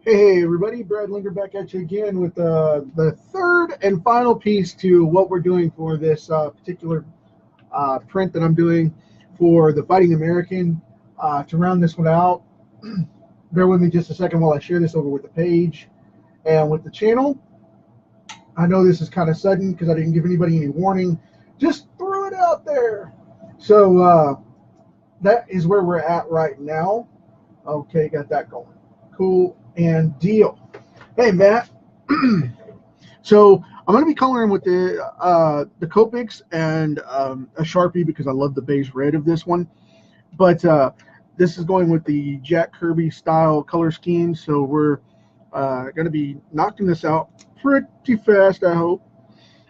Hey everybody, Brad Linder back at you again with the third and final piece to what we're doing for this particular print that I'm doing for the Fighting American. To round this one out, bear with me just a second while I share this over with the page and with the channel. I know this is kind of sudden because I didn't give anybody any warning. Just threw it out there. So that is where we're at right now. Okay, got that going. Cool and deal. Hey, Matt. So I'm going to be coloring with the Copics and a Sharpie because I love the base red of this one. But this is going with the Jack Kirby style color scheme. So we're going to be knocking this out pretty fast, I hope.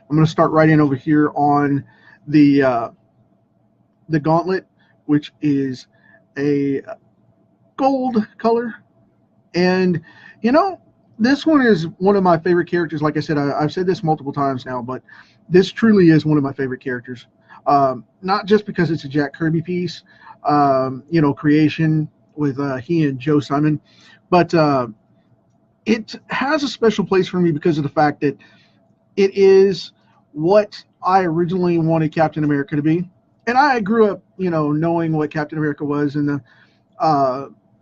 I'm going to start right in over here on the gauntlet, which is a gold color. And you know, this one is one of my favorite characters. Like I said, I've said this multiple times now, but this truly is one of my favorite characters. Not just because it's a Jack Kirby piece, creation with he and Joe Simon, but it has a special place for me because of the fact that it is what I originally wanted Captain America to be. And I grew up, knowing what Captain America was in the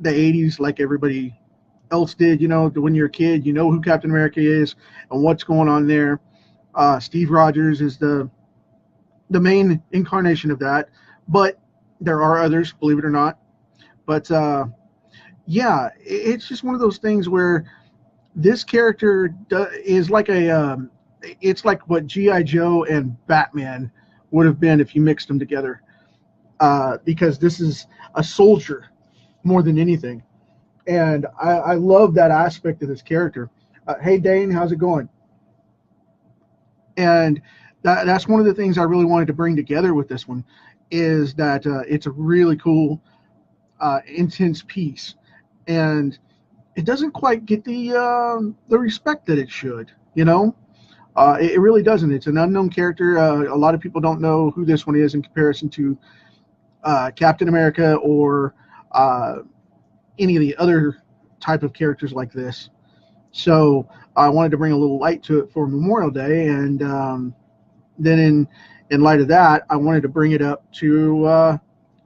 80s, like everybody else did. When you're a kid, you know who Captain America is and what's going on there. Steve Rogers is the main incarnation of that, but there are others, believe it or not. But yeah, it's just one of those things where this character is like it's like what G.I. Joe and Batman would have been if you mixed them together, because this is a soldier more than anything. And I love that aspect of this character. Hey, Dane, how's it going? And that's one of the things I really wanted to bring together with this one, is that it's a really cool, intense piece. And it doesn't quite get the respect that it should, it really doesn't. It's an unknown character. A lot of people don't know who this one is in comparison to Captain America or any of the other type of characters like this. So I wanted to bring a little light to it for Memorial Day, and then in light of that, I wanted to bring it up to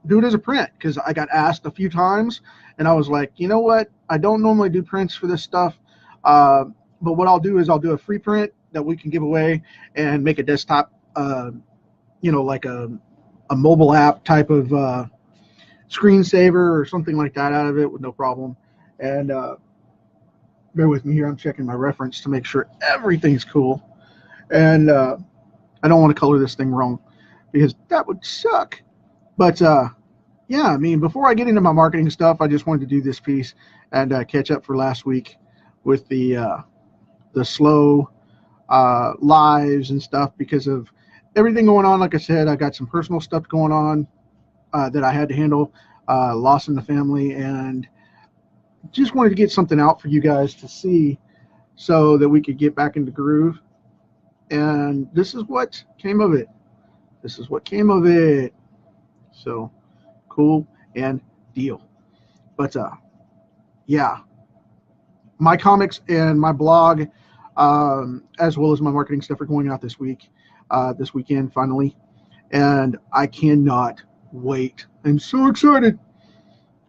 do it as a print, because I got asked a few times, and I was like, you know what? I don't normally do prints for this stuff, but what I'll do is I'll do a free print that we can give away and make a desktop, like a mobile app type of screensaver or something like that out of it with no problem. And bear with me here, I'm checking my reference to make sure everything's cool. And I don't want to color this thing wrong because that would suck. But yeah, I mean, before I get into my marketing stuff, I just wanted to do this piece and catch up for last week with the slow lives and stuff because of everything going on. Like I said, I got some personal stuff going on that I had to handle, loss in the family, and just wanted to get something out for you guys to see so that we could get back into groove. And this is what came of it. This is what came of it. So cool and deal. But yeah, my comics and my blog, as well as my marketing stuff, are going out this weekend finally, and I cannot wait. I'm so excited.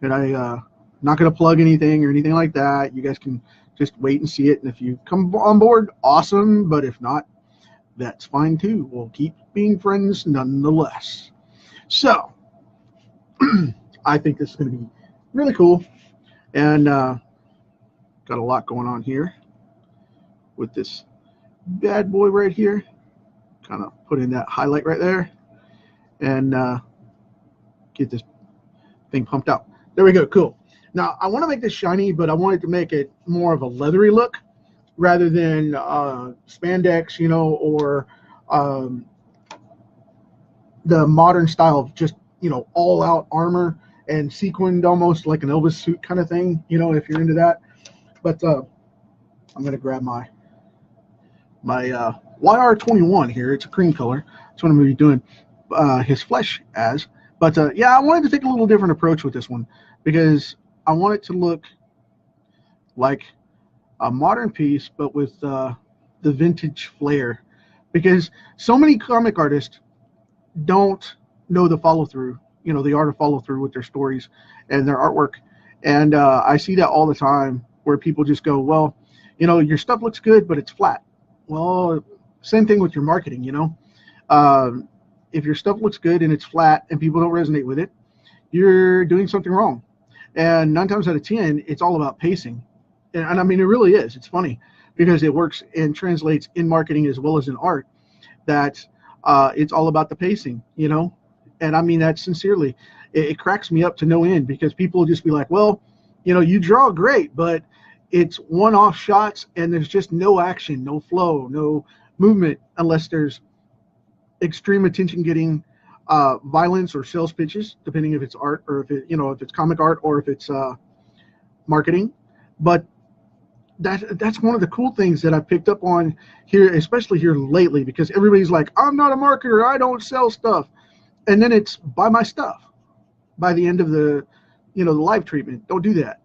And I not going to plug anything or anything like that. You guys can just wait and see it. And if you come on board, awesome. But if not, that's fine too. We'll keep being friends nonetheless. So I think this is going to be really cool. And got a lot going on here with this bad boy right here. Kind of put in that highlight right there. And get this thing pumped out. There we go. Cool. Now, I want to make this shiny, but I wanted to make it more of a leathery look rather than spandex, or the modern style of just, all-out armor and sequined almost like an Elvis suit kind of thing, if you're into that. But I'm going to grab my YR21 here. It's a cream color. That's what I'm going to be doing his flesh as. But yeah, I wanted to take a little different approach with this one because I want it to look like a modern piece, but with the vintage flair, because so many comic artists don't know the follow through, the art of follow through with their stories and their artwork. And I see that all the time where people just go, well, your stuff looks good, but it's flat. Well, same thing with your marketing, if your stuff looks good and it's flat and people don't resonate with it, you're doing something wrong. And 9 times out of 10, it's all about pacing. And I mean, it really is. It's funny because it works and translates in marketing as well as in art, that it's all about the pacing, and I mean that sincerely. It cracks me up to no end, because people will just be like, well, you draw great, but it's one-off shots and there's just no action, no flow, no movement, unless there's extreme attention getting violence or sales pitches, depending if it's art or if it's comic art or if it's marketing. But that's one of the cool things that I picked up on here, especially here lately, because everybody's like, I'm not a marketer, I don't sell stuff. And then it's buy my stuff by the end of the live treatment. Don't do that.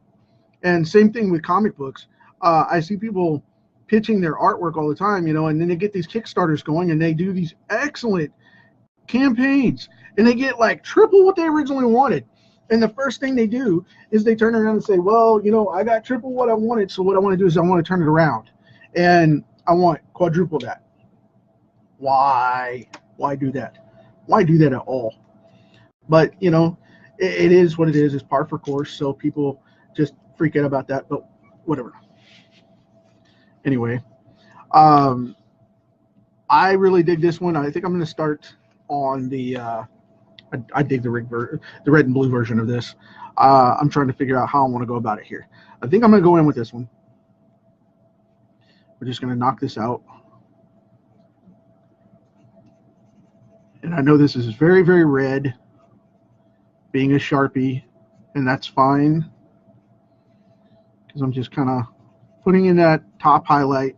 And same thing with comic books. I see people pitching their artwork all the time, and then they get these Kickstarters going and they do these excellent campaigns and they get like triple what they originally wanted. And the first thing they do is they turn around and say, well, I got triple what I wanted, so what I want to do is I want to turn it around and I want quadruple that. Why do that? Why do that at all? But it is what it is. It's par for course, so people just freak out about that, but whatever. Anyway, I really dig this one. I think I'm going to start on the I dig the red and blue version of this. I'm trying to figure out how I want to go about it here. I think I'm going to go in with this one. We're just going to knock this out. And I know this is very, very red, being a Sharpie, and that's fine, because I'm just kind of putting in that top highlight,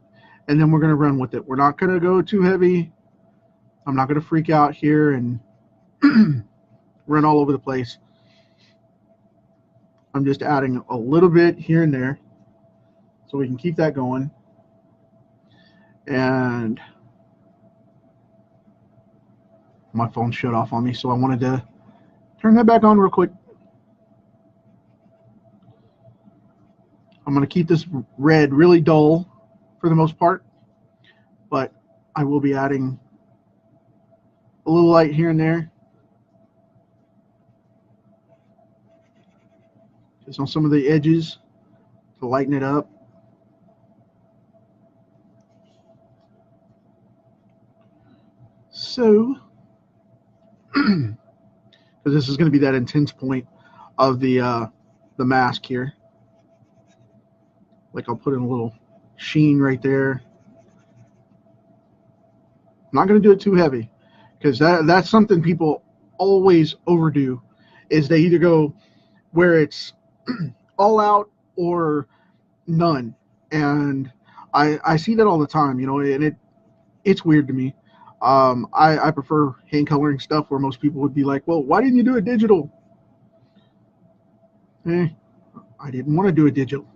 and then we're going to run with it. We're not going to go too heavy. I'm not going to freak out here and run all over the place. I'm just adding a little bit here and there so we can keep that going. And my phone shut off on me, so I wanted to turn that back on real quick. I'm going to keep this red really dull for the most part, but I will be adding a little light here and there, just on some of the edges to lighten it up. So, because this is going to be that intense point of the mask here. Like, I'll put in a little sheen right there. I'm not going to do it too heavy, because that's something people always overdo, is they either go where it's all out or none. And I see that all the time, and it's weird to me. I prefer hand coloring stuff where most people would be like, well, why didn't you do it digital? I didn't want to do it digital.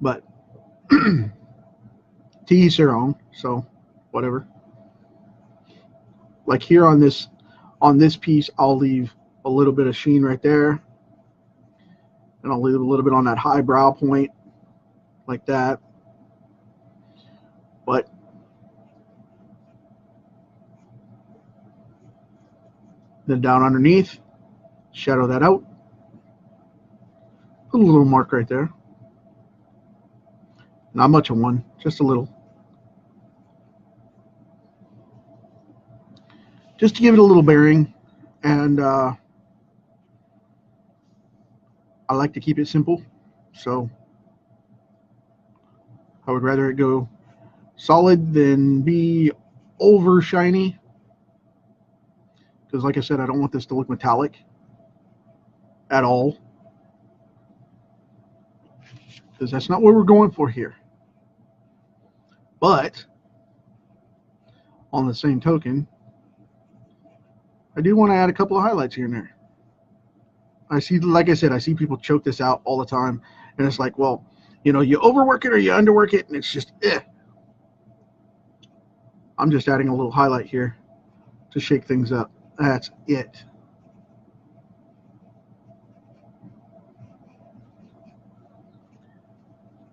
But to each their own, so whatever. Like here on this piece, I'll leave a little bit of sheen right there, and I'll leave a little bit on that high brow point, like that. But then down underneath, shadow that out. Put a little mark right there. Not much of one, just a little. Just to give it a little bearing. And I like to keep it simple, so I would rather it go solid than be over shiny, because like I said, I don't want this to look metallic at all, because that's not what we're going for here. But on the same token, I do want to add a couple of highlights here and there. I see, like I said, I see people choke this out all the time, And it's like, well, you know, you overwork it or you underwork it, and it's just, I'm just adding a little highlight here to shake things up. That's it.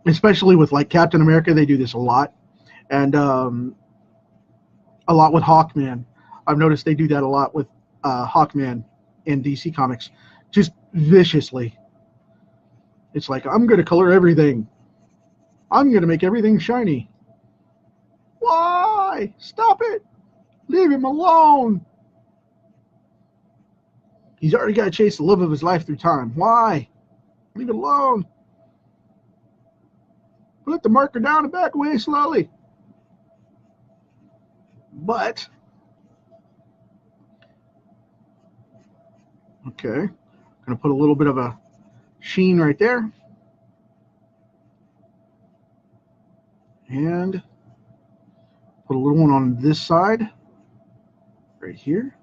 Especially with like Captain America, they do this a lot. And a lot with Hawkman. I've noticed they do that a lot with Hawkman in DC Comics. Just viciously. It's like, I'm going to color everything. I'm going to make everything shiny. Why? Stop it. Leave him alone. He's already got to chase the love of his life through time. Why? Leave it alone. Put the marker down and back away slowly. But, okay, I'm going to put a little bit of a sheen right there. And put a little one on this side, right here.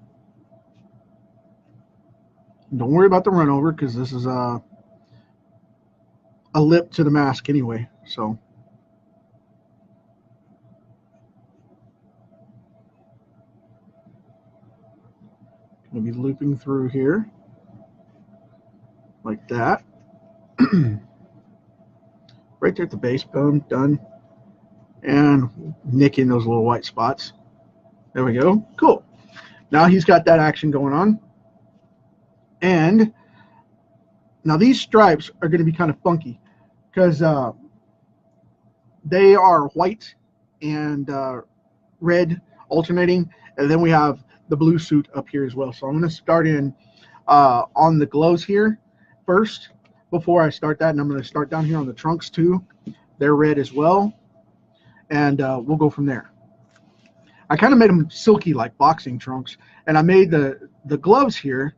And don't worry about the run over, because this is a lip to the mask anyway, so. Going to be looping through here like that. Right there at the base bone, done. And nicking those little white spots. There we go. Cool. Now he's got that action going on. And now these stripes are going to be kind of funky because they are white and red alternating, and then we have the blue suit up here as well. So I'm going to start in on the gloves here first before I start that, and I'm going to start down here on the trunks too. They're red as well, and we'll go from there. I kind of made them silky like boxing trunks, and I made the gloves here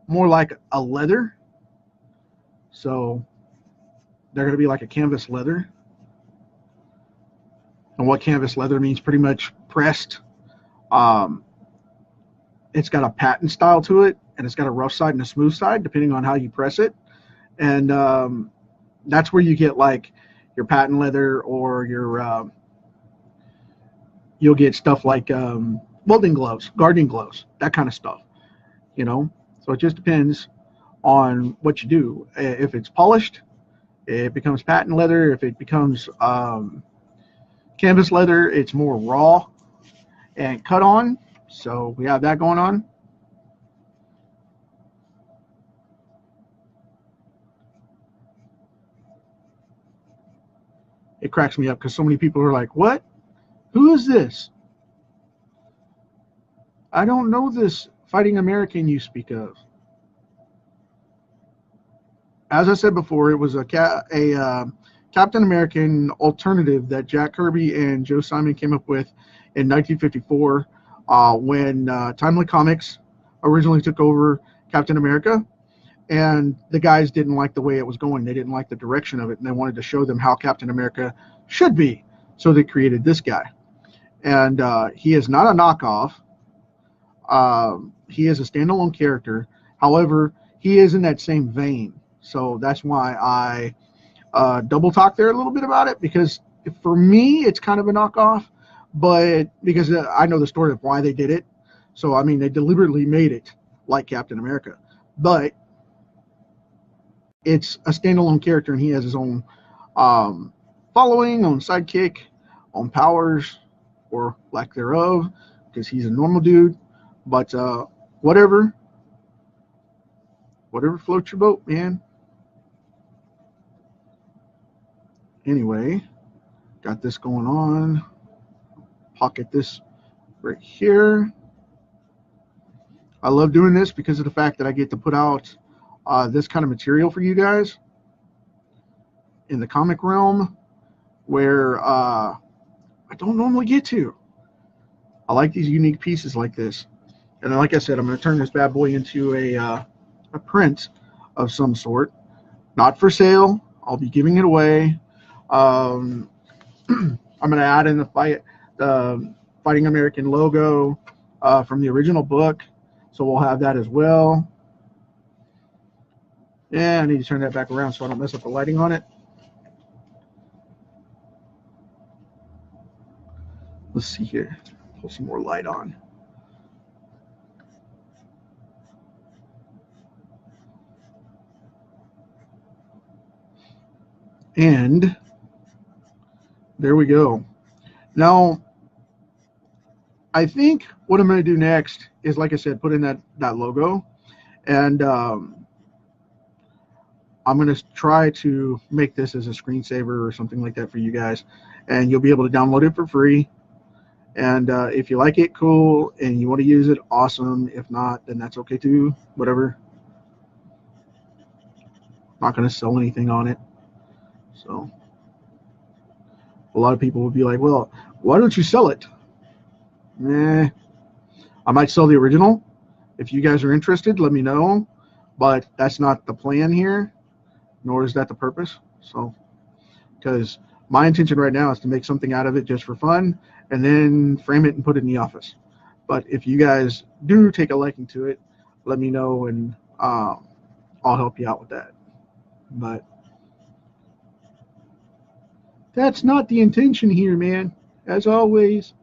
more like a leather. So they're going to be like a canvas leather. And what canvas leather means, pretty much pressed. It's got a patent style to it, and it's got a rough side and a smooth side, depending on how you press it. And that's where you get like your patent leather, or your you'll get stuff like welding gloves, gardening gloves, that kind of stuff, you know. So it just depends on what you do. If it's polished, it becomes patent leather. If it becomes canvas leather, it's more raw and cut on. So we have that going on. It cracks me up because so many people are like, what? Who is this? I don't know this fighting American you speak of. As I said before, it was a Captain American alternative that Jack Kirby and Joe Simon came up with in 1954 when Timely Comics originally took over Captain America. And the guys didn't like the way it was going. They didn't like the direction of it, and they wanted to show them how Captain America should be. So they created this guy. And he is not a knockoff. He is a standalone character. However, he is in that same vein. So that's why I double talk there a little bit about it, because for me, it's kind of a knockoff, but because I know the story of why they did it. So, I mean, they deliberately made it like Captain America. But it's a standalone character, and he has his own following, own sidekick, own powers, or lack thereof, because he's a normal dude. But whatever floats your boat, man. Anyway, got this going on. Pocket this right here. I love doing this because of the fact that I get to put out this kind of material for you guys in the comic realm where I don't normally get to. I like these unique pieces like this. And then, like I said, I'm going to turn this bad boy into a print of some sort. Not for sale. I'll be giving it away. I'm going to add in the Fighting American logo from the original book. So we'll have that as well. Yeah, I need to turn that back around so I don't mess up the lighting on it. Let's see here. Pull some more light on. And there we go. Now, I think what I'm going to do next is, like I said, put in that logo. And I'm going to try to make this as a screensaver or something like that for you guys. And you'll be able to download it for free. And if you like it, cool. And you want to use it, awesome. If not, then that's okay too. Whatever. Not going to sell anything on it. So a lot of people would be like, well, why don't you sell it? I might sell the original. If you guys are interested, let me know. But that's not the plan here, nor is that the purpose. So, because my intention right now is to make something out of it just for fun and then frame it and put it in the office. But if you guys do take a liking to it, let me know, and I'll help you out with that. But that's not the intention here, man, as always.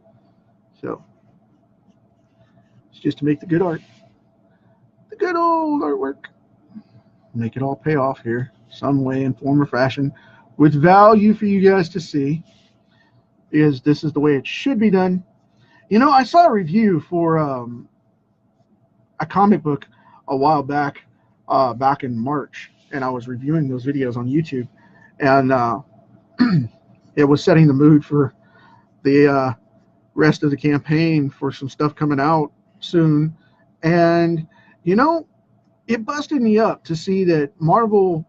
So it's just to make the good art, the good old artwork, make it all pay off here some way in form or fashion with value for you guys to see, because this is the way it should be done. You know, I saw a review for a comic book a while back, back in March, and I was reviewing those videos on YouTube, and it was setting the mood for the rest of the campaign for some stuff coming out soon. And, you know, it busted me up to see that Marvel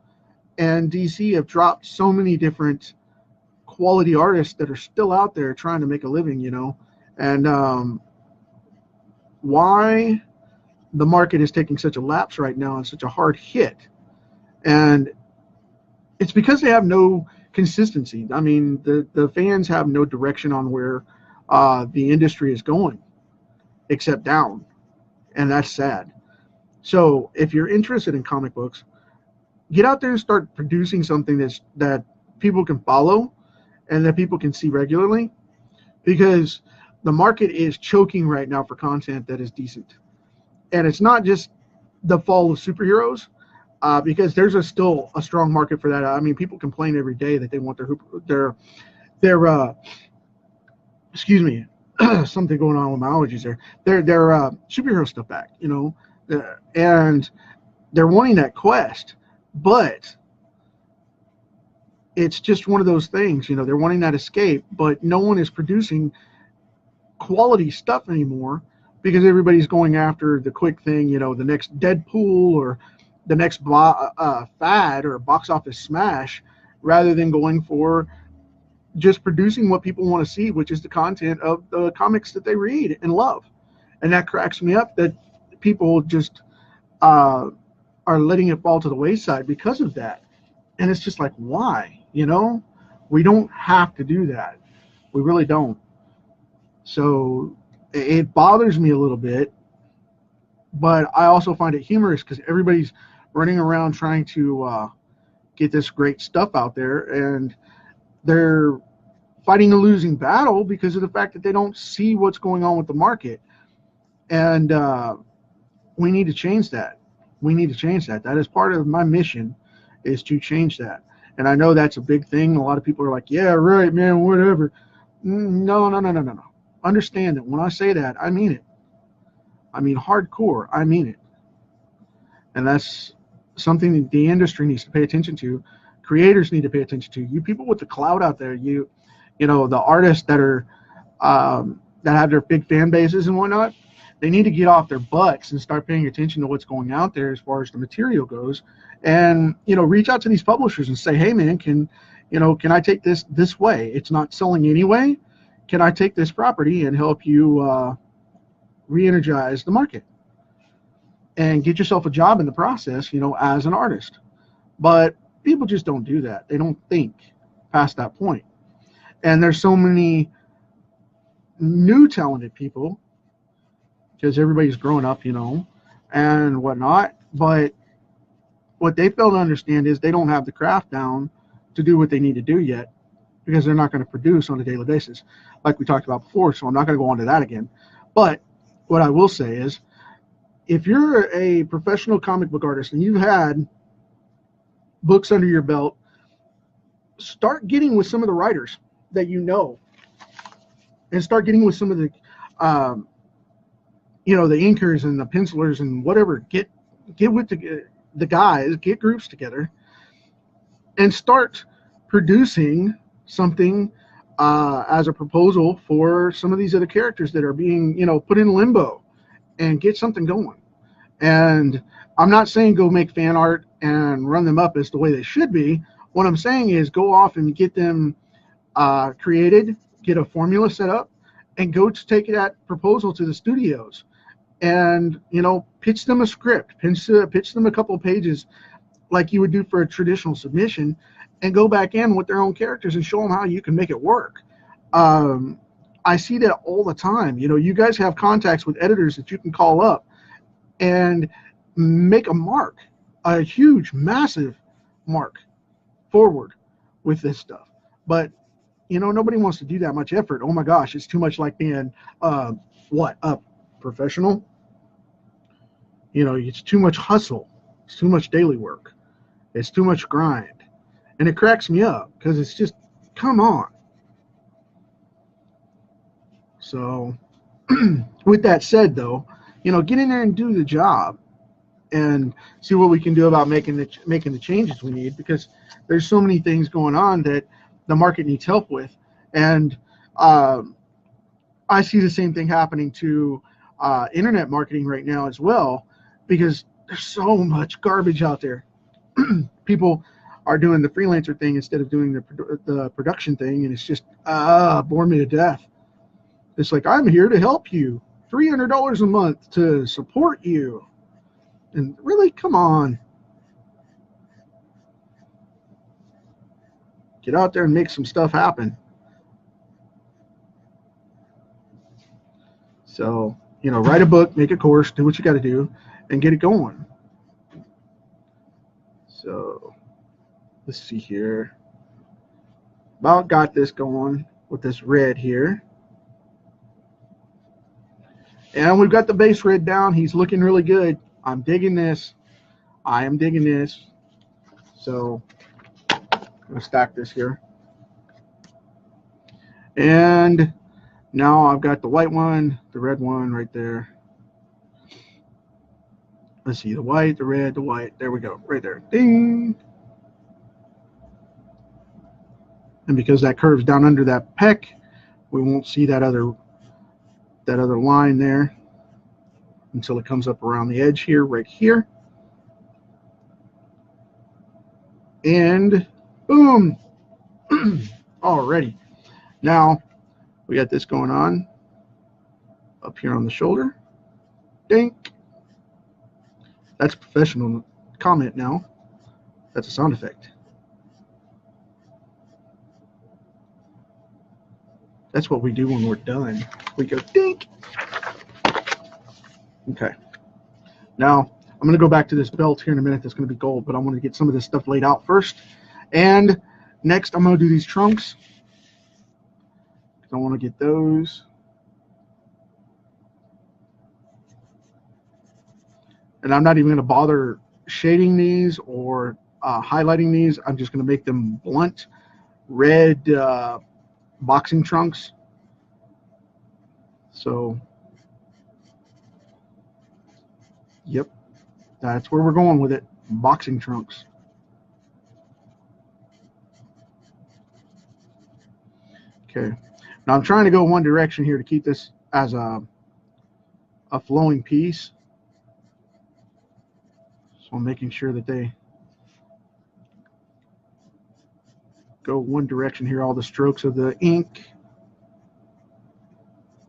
and DC have dropped so many different quality artists that are still out there trying to make a living, you know, and why the market is taking such a lapse right now and such a hard hit. And it's because they have no consistency. I mean, the fans have no direction on where the industry is going, except down, and that's sad. So if you're interested in comic books, get out there and start producing something that people can follow and that people can see regularly, because the market is choking right now for content that is decent. And it's not just the fall of superheroes, because there's still a strong market for that. I mean, people complain every day that they want their excuse me, something going on with my allergies there. Their superhero stuff back, you know, and they're wanting that quest, but it's just one of those things, you know, they're wanting that escape, but no one is producing quality stuff anymore because everybody's going after the quick thing, you know, the next Deadpool or the next fad or box office smash, rather than going for just producing what people want to see, which is the content of the comics that they read and love. And that cracks me up that people just are letting it fall to the wayside because of that. And it's just like, why? You know, we don't have to do that. We really don't. So it bothers me a little bit, but I also find it humorous because everybody's running around trying to get this great stuff out there, and they're fighting a losing battle because of the fact that they don't see what's going on with the market. And we need to change that. We need to change that. That is part of my mission, is to change that. And I know that's a big thing. A lot of people are like, yeah, right, man, whatever. No. Understand that when I say that, I mean it. I mean hardcore. I mean it. And that's something that the industry needs to pay attention to. Creators need to pay attention to. You people with the clout out there, you know, the artists that are that have their big fan bases and whatnot, they need to get off their butts and start paying attention to what's going out there as far as the material goes, and, you know, reach out to these publishers and say, hey man, can I take this way? It's not selling anyway. Can I take this property and help you re-energize the market and get yourself a job in the process, you know, as an artist? But people just don't do that. They don't think past that point. And there's so many new talented people, because everybody's growing up, you know, and whatnot. But what they fail to understand is they don't have the craft down to do what they need to do yet. because they're not going to produce on a daily basis, like we talked about before. So I'm not going to go on to that again. But what I will say is, if you're a professional comic book artist and you've had books under your belt, start getting with some of the writers that you know, and start getting with some of the, the inkers and the pencilers and whatever. Get with the guys, get groups together, and start producing something as a proposal for some of these other characters that are being, put in limbo, and get something going. And I'm not saying go make fan art and run them up as the way they should be. What I'm saying is go off and get them created, get a formula set up, and go to take that proposal to the studios, and pitch them a script, pitch them a couple of pages like you would do for a traditional submission, and go back in with their own characters and show them how you can make it work. I see that all the time. You guys have contacts with editors that you can call up and make a mark, a huge, massive mark forward with this stuff. But nobody wants to do that much effort. Oh my gosh, it's too much like being a professional. It's too much hustle. It's too much daily work. It's too much grind. And it cracks me up because it's just, come on. So with that said, though, get in there and do the job and see what we can do about making the changes we need, because there's so many things going on that the market needs help with. And I see the same thing happening to internet marketing right now as well, because there's so much garbage out there. People are doing the freelancer thing instead of doing the production thing, and it's just bore me to death. It's like, I'm here to help you, $300 a month to support you. And really, come on. Get out there and make some stuff happen. So, write a book, make a course, do what you got to do, and get it going. So, let's see here. About got this going with this red here. And we've got the base red down. He's looking really good. I'm digging this. I am digging this. So I'm going to stack this here. And now I've got the white one, the red one right there. Let's see, the white, the red, the white. There we go, right there. Ding. And because that curves down under that peck, we won't see that other line there until it comes up around the edge here, right here. And boom. Alrighty. Now we got this going on up here on the shoulder. Dink. That's a professional comment now. That's a sound effect. That's what we do when we're done. We go dink. Okay. Now, I'm going to go back to this belt here in a minute. That's going to be gold, but I want to get some of this stuff laid out first. And next, I'm going to do these trunks. I want to get those. And I'm not even going to bother shading these or highlighting these. I'm just going to make them blunt red boxing trunks. So, yep, that's where we're going with it. Boxing trunks. Okay. Now I'm trying to go one direction here to keep this as a flowing piece. So I'm making sure that they go one direction here, all the strokes of the ink,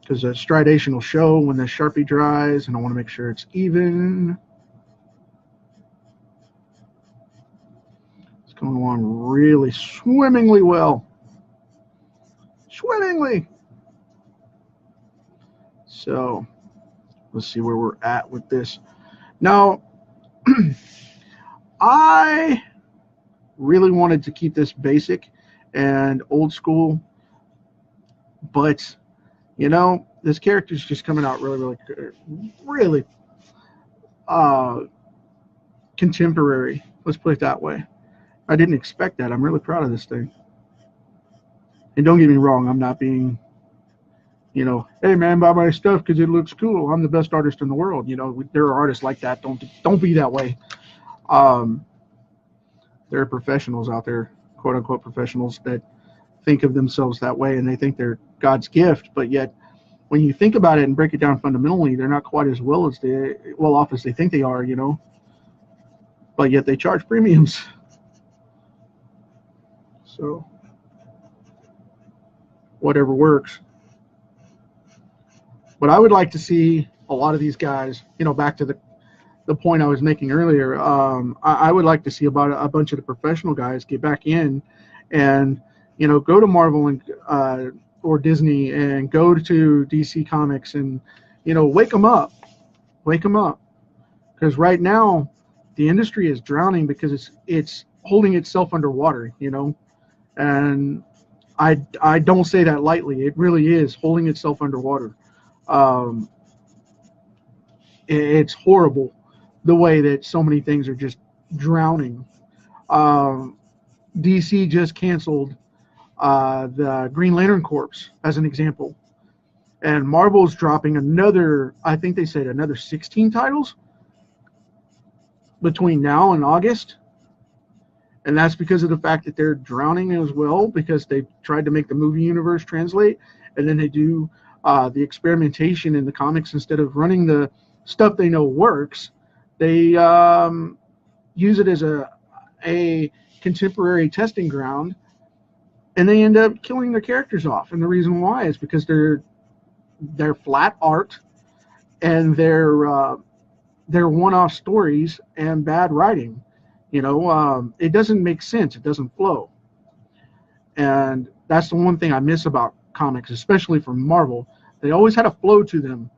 because the stridation will show when the Sharpie dries, and I want to make sure it's even. It's going along really swimmingly well. Swimmingly. So let's see where we're at with this. Now, I really wanted to keep this basic and old school. But, you know, this character's just coming out really contemporary. Let's put it that way. I didn't expect that. I'm really proud of this thing. And don't get me wrong, I'm not being, you know, hey man, buy my stuff because it looks cool. I'm the best artist in the world. You know, there are artists like that. Don't be that way. There are professionals out there, quote unquote professionals, that think of themselves that way, and they think they're God's gift. But yet, when you think about it and break it down fundamentally, they're not quite as well off as they think they are. You know, but yet they charge premiums. So whatever works. But I would like to see a lot of these guys, you know, back to the point I was making earlier. I would like to see about a bunch of the professional guys get back in and, you know, go to Marvel and or Disney and go to DC Comics and, you know, wake them up. Because right now the industry is drowning because it's holding itself underwater, you know, and I don't say that lightly. It really is holding itself underwater. It's horrible the way that so many things are just drowning. DC just canceled the Green Lantern Corps as an example, and Marvel's dropping another, I think they said another 16 titles between now and August. And that's because of the fact that they're drowning as well, because they tried to make the movie universe translate, and then they do the experimentation in the comics. Instead of running the stuff they know works, they use it as a contemporary testing ground, and they end up killing their characters off. And the reason why is because they're flat art, and they're one-off stories and bad writing. You know, it doesn't make sense. It doesn't flow. And that's the one thing I miss about comics, especially from Marvel. They always had a flow to them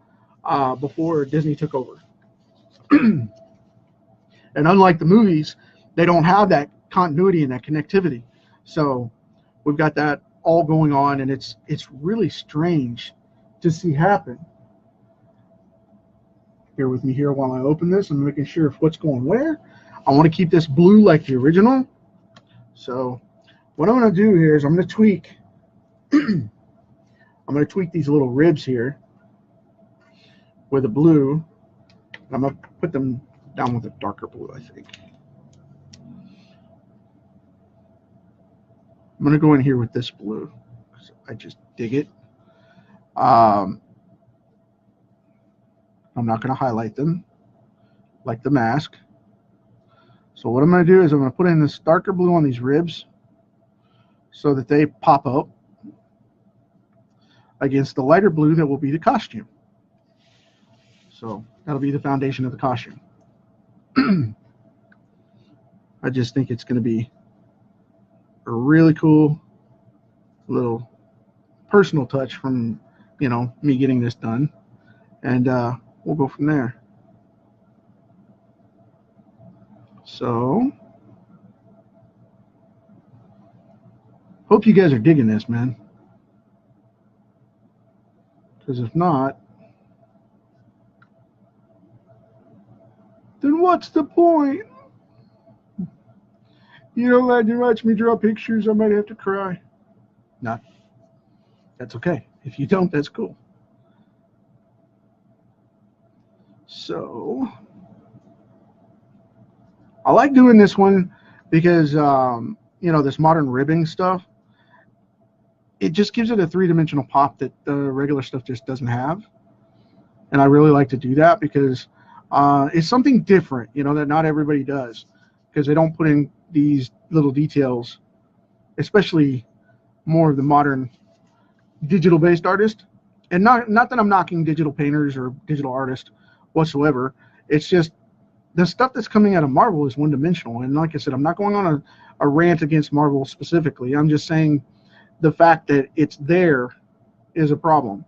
before Disney took over. And unlike the movies, they don't have that continuity and that connectivity. So we've got that all going on, and it's really strange to see happen. Bear with me here while I open this. I'm making sure of what's going where. I want to keep this blue like the original. So what I'm going to do here is I'm going to tweak I'm going to tweak these little ribs here with a blue. I'm going to put them down with a darker blue, I think. I'm going to go in here with this blue because I just dig it. I'm not going to highlight them like the mask. So what I'm going to do is I'm going to put in this darker blue on these ribs so that they pop up against the lighter blue that will be the costume. So that'll be the foundation of the costume. I just think it's going to be a really cool little personal touch from, you know, me getting this done. And we'll go from there. So, hope you guys are digging this, man. Because if not, then what's the point? You don't like to watch me draw pictures, I might have to cry. Not. That's okay. If you don't, that's cool. So, I like doing this one because, you know, this modern ribbing stuff, it just gives it a three-dimensional pop that the regular stuff just doesn't have. And I really like to do that because it's something different, you know, that not everybody does, because they don't put in these little details, especially more of the modern digital-based artist. And not that I'm knocking digital painters or digital artists whatsoever. It's just the stuff that's coming out of Marvel is one-dimensional. And like I said, I'm not going on a rant against Marvel specifically. I'm just saying the fact that it's there is a problem.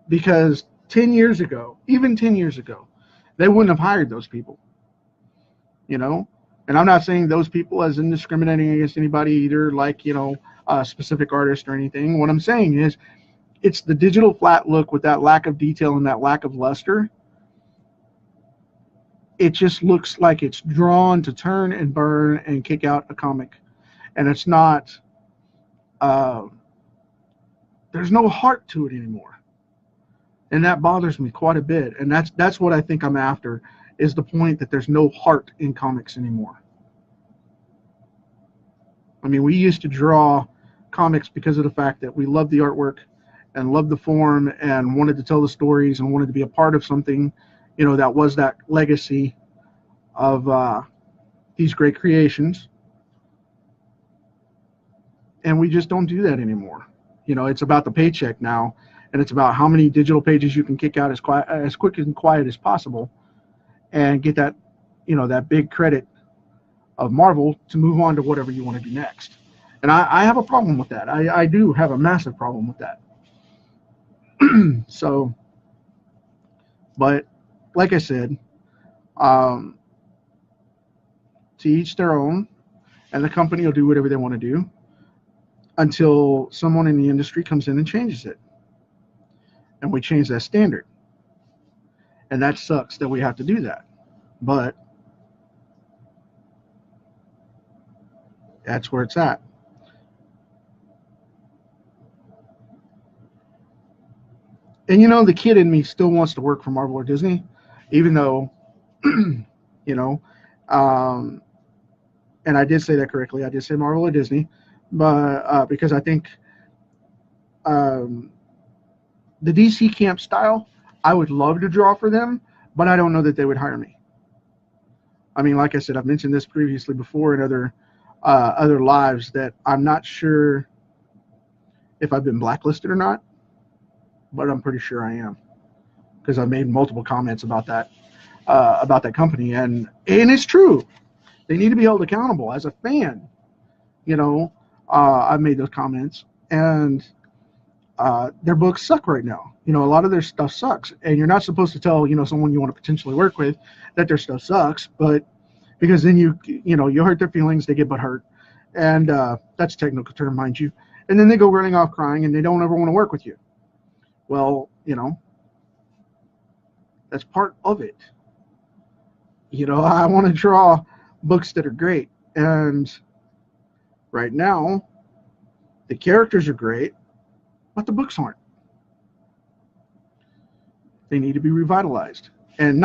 Because 10 years ago, even 10 years ago, they wouldn't have hired those people. You know? And I'm not saying those people as indiscriminating against anybody either, like, you know, a specific artist or anything. What I'm saying is it's the digital flat look with that lack of detail and that lack of luster. It just looks like it's drawn to turn and burn and kick out a comic. And it's not, there's no heart to it anymore. And that bothers me quite a bit. And that's what I think I'm after, is the point that there's no heart in comics anymore. I mean, we used to draw comics because of the fact that we loved the artwork and loved the form and wanted to tell the stories and wanted to be a part of something, you know, that was that legacy of these great creations. And we just don't do that anymore. You know, it's about the paycheck now, and it's about how many digital pages you can kick out as quick and quiet as possible and get that, you know, that big credit of Marvel to move on to whatever you want to do next. And I have a problem with that. I do have a massive problem with that. So, but like I said, to each their own, and the company will do whatever they want to do until someone in the industry comes in and changes it. And we change that standard. And that sucks that we have to do that. But that's where it's at. And, you know, the kid in me still wants to work for Marvel or Disney, even though, you know, and I did say that correctly. I did say Marvel or Disney, but because I think the DC camp style, I would love to draw for them, but I don't know that they would hire me. I mean, like I said, I've mentioned this previously before in other lives, that I'm not sure if I've been blacklisted or not, but I'm pretty sure I am, because I've made multiple comments about that company, and it's true. They need to be held accountable. As a fan, you know, I've made those comments, and their books suck right now. You know, a lot of their stuff sucks, and you're not supposed to tell, you know, someone you want to potentially work with that their stuff sucks, but because then you hurt their feelings, they get butthurt, and that's a technical term, mind you, and then they go running off crying, and they don't ever want to work with you. Well, you know, that's part of it. You know, I want to draw books that are great, and right now the characters are great, but the books aren't. They need to be revitalized, and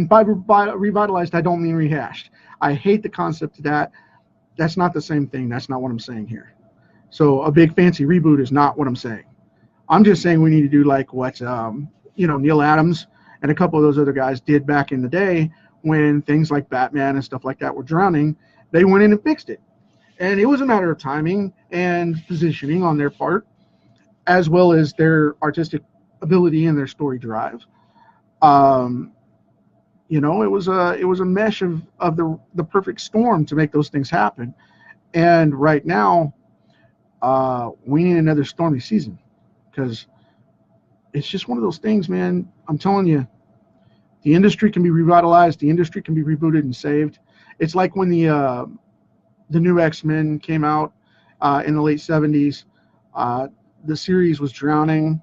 by revitalized I don't mean rehashed. I hate the concept of that. That's not the same thing. That's not what I'm saying here. So a big fancy reboot is not what I'm saying. I'm just saying we need to do like what you know, Neil Adams and a couple of those other guys did back in the day when things like Batman and stuff like that were drowning. They went in and fixed it, and it was a matter of timing and positioning on their part, as well as their artistic ability and their story drive. You know, it was a mesh of the perfect storm to make those things happen. And right now, we need another stormy season, because it's just one of those things, man. I'm telling you, the industry can be revitalized, the industry can be rebooted and saved. It's like when the new X-Men came out in the late 70s. The series was drowning.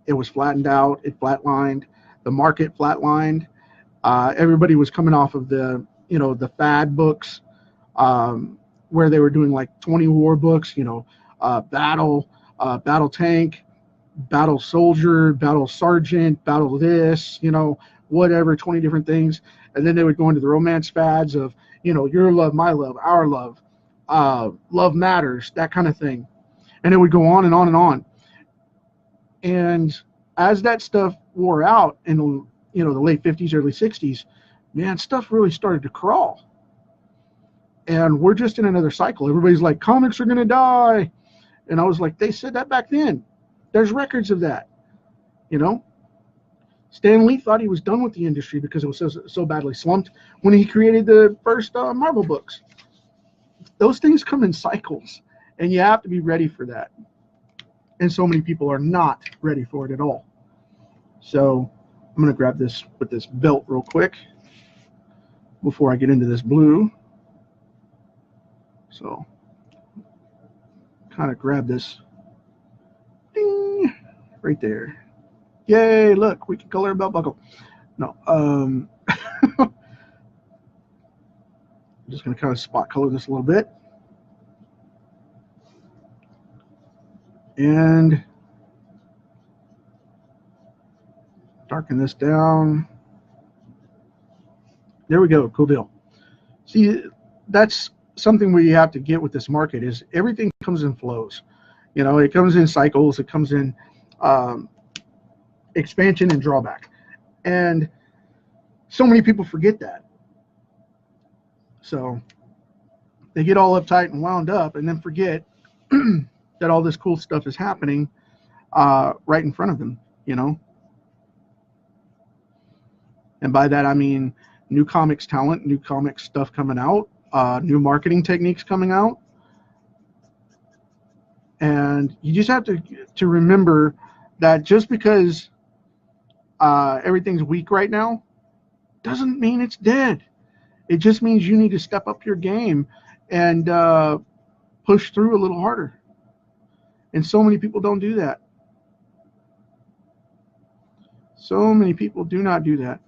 It was flattened out. It flatlined. The market flatlined. Everybody was coming off of the fad books, where they were doing like 20 war books, you know, battle tank, battle soldier, battle sergeant, battle this, you know, whatever, 20 different things. And then they would go into the romance fads of, you know, your love, my love, our love, love matters, that kind of thing. And it would go on and on and on. And as that stuff wore out in the, you know, the late 50s, early 60s, man, stuff really started to crawl. And we're just in another cycle. Everybody's like, comics are going to die. And I was like, they said that back then. There's records of that, you know. Stan Lee thought he was done with the industry because it was so badly slumped when he created the first Marvel books. Those things come in cycles, and you have to be ready for that. And so many people are not ready for it at all. So I'm going to grab this with this belt real quick before I get into this blue. So kind of grab this. Ding, right there. Yay, look, we can color a belt buckle. No, I'm just going to kind of spot color this a little bit. And darken this down. There we go, cool deal. See, that's something we have to get with this market is everything comes in flows. You know, it comes in cycles, it comes in expansion and drawback. And so many people forget that. So they get all uptight and wound up and then forget that all this cool stuff is happening right in front of them, you know. And by that I mean new comics talent, new comics stuff coming out, new marketing techniques coming out. And you just have to remember that just because everything's weak right now doesn't mean it's dead. It just means you need to step up your game and push through a little harder. And so many people don't do that. So many people do not do that.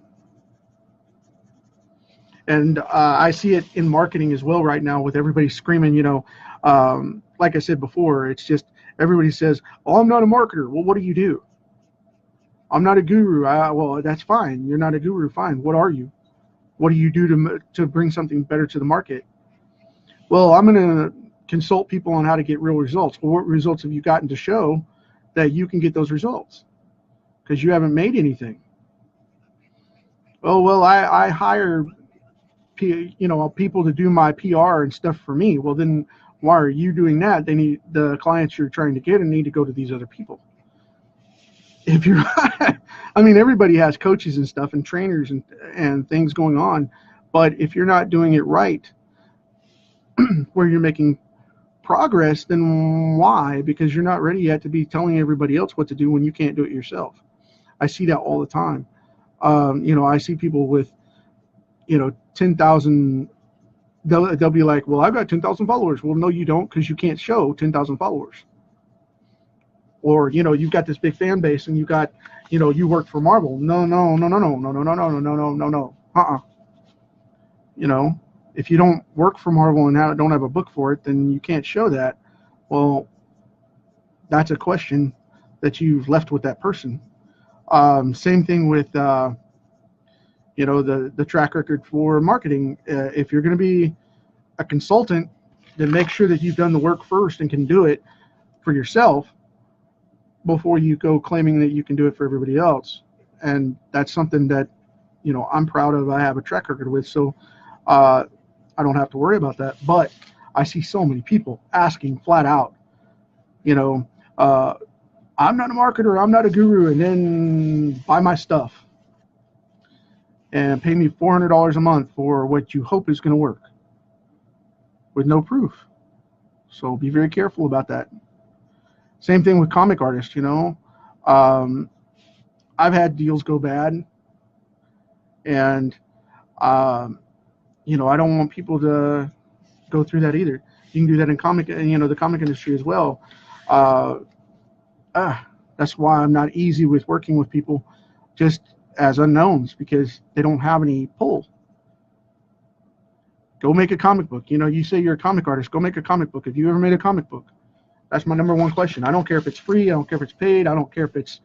And I see it in marketing as well right now with everybody screaming, you know, like I said before, it's just everybody says, oh, I'm not a marketer. Well, what do you do? I'm not a guru. Well, that's fine. You're not a guru. Fine. What are you? What do you do to bring something better to the market? Well, I'm going to consult people on how to get real results. Well, what results have you gotten to show that you can get those results? Because you haven't made anything. Oh, well, I hire people to do my PR and stuff for me. Well, then why are you doing that? They need the clients you're trying to get and need to go to these other people. If you're, I mean, everybody has coaches and stuff and trainers and things going on, but if you're not doing it right, where you're making progress, then why? Because you're not ready yet to be telling everybody else what to do when you can't do it yourself. I see that all the time. I see people with, 10,000, they'll be like, well, I've got 10,000 followers. Well, no, you don't, because you can't show 10,000 followers. Or, you've got this big fan base and you got, you work for Marvel. No. If you don't work for Marvel and don't have a book for it, then you can't show that. Well, that's a question that you've left with that person. Same thing with, the track record for marketing. If you're going to be a consultant, then make sure that you've done the work first and can do it for yourself before you go claiming that you can do it for everybody else. And that's something that, I'm proud of. I have a track record with, so I don't have to worry about that. But I see so many people asking flat out, I'm not a marketer, I'm not a guru, and then buy my stuff and pay me $400 a month for what you hope is going to work with no proof. So be very careful about that. Same thing with comic artists, I've had deals go bad, and I don't want people to go through that either. You can do that in the comic industry as well. That's why I'm not easy with working with people just as unknowns, because they don't have any pull. Go make a comic book. You say you're a comic artist, go make a comic book. Have you ever made a comic book? That's my number one question. I don't care if it's free. I don't care if it's paid. I don't care if it's